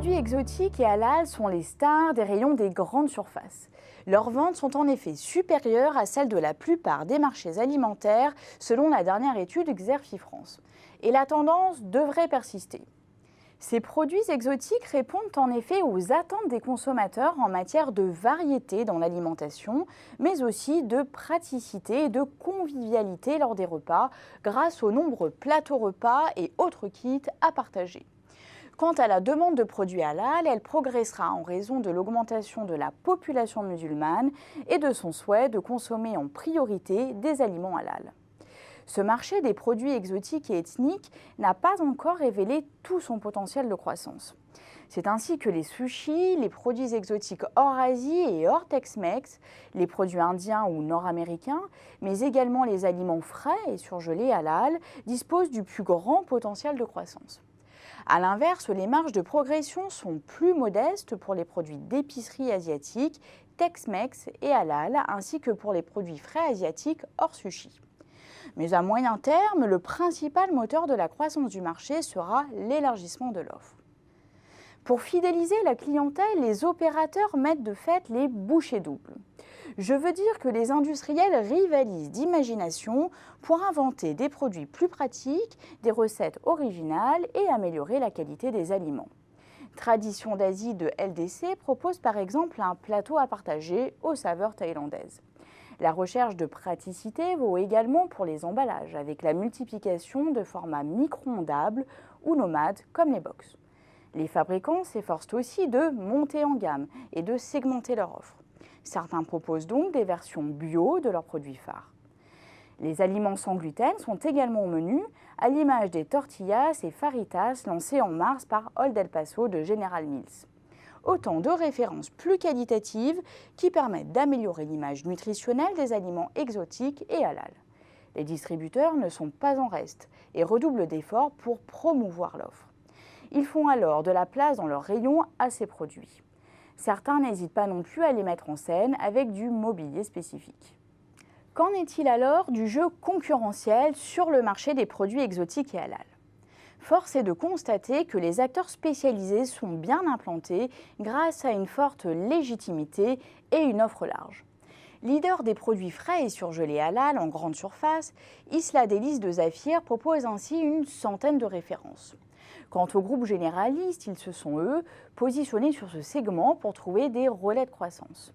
produits exotiques et halal sont les stars des rayons des grandes surfaces. Leurs ventes sont en effet supérieures à celles de la plupart des marchés alimentaires, selon la dernière étude Xerfi France. Et la tendance devrait persister. Ces produits exotiques répondent en effet aux attentes des consommateurs en matière de variété dans l'alimentation, mais aussi de praticité et de convivialité lors des repas, grâce aux nombreux plateaux repas et autres kits à partager. Quant à la demande de produits halal, elle progressera en raison de l'augmentation de la population musulmane et de son souhait de consommer en priorité des aliments halal. Ce marché des produits exotiques et ethniques n'a pas encore révélé tout son potentiel de croissance. C'est ainsi que les sushis, les produits exotiques hors Asie et hors Tex-Mex, les produits indiens ou nord-américains, mais également les aliments frais et surgelés halal, disposent du plus grand potentiel de croissance. A l'inverse, les marges de progression sont plus modestes pour les produits d'épicerie asiatique, Tex-Mex et halal, ainsi que pour les produits frais asiatiques hors sushi. Mais à moyen terme, le principal moteur de la croissance du marché sera l'élargissement de l'offre. Pour fidéliser la clientèle, les opérateurs mettent de fait les bouchées doubles. Je veux dire que les industriels rivalisent d'imagination pour inventer des produits plus pratiques, des recettes originales et améliorer la qualité des aliments. Tradition d'Asie de LDC propose par exemple un plateau à partager aux saveurs thaïlandaises. La recherche de praticité vaut également pour les emballages, avec la multiplication de formats micro-ondables ou nomades comme les box. Les fabricants s'efforcent aussi de monter en gamme et de segmenter leur offre. Certains proposent donc des versions bio de leurs produits phares. Les aliments sans gluten sont également au menu, à l'image des tortillas et faritas lancés en mars par Old El Paso de General Mills. Autant de références plus qualitatives qui permettent d'améliorer l'image nutritionnelle des aliments exotiques et halal. Les distributeurs ne sont pas en reste et redoublent d'efforts pour promouvoir l'offre. Ils font alors de la place dans leurs rayons à ces produits. Certains n'hésitent pas non plus à les mettre en scène avec du mobilier spécifique. Qu'en est-il alors du jeu concurrentiel sur le marché des produits exotiques et halal ? Force est de constater que les acteurs spécialisés sont bien implantés grâce à une forte légitimité et une offre large. Leader des produits frais et surgelés halal en grande surface, Isla Délices de Zafir propose ainsi une centaine de références. Quant au groupe généraliste, ils se sont, eux, positionnés sur ce segment pour trouver des relais de croissance.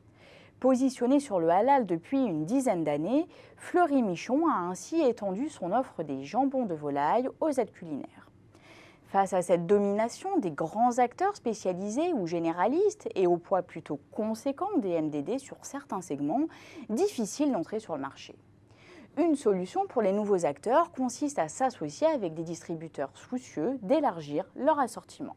Positionné sur le halal depuis une dizaine d'années, Fleury Michon a ainsi étendu son offre des jambons de volaille aux aides culinaires. Face à cette domination des grands acteurs spécialisés ou généralistes et au poids plutôt conséquent des MDD sur certains segments, difficile d'entrer sur le marché. Une solution pour les nouveaux acteurs consiste à s'associer avec des distributeurs soucieux d'élargir leur assortiment.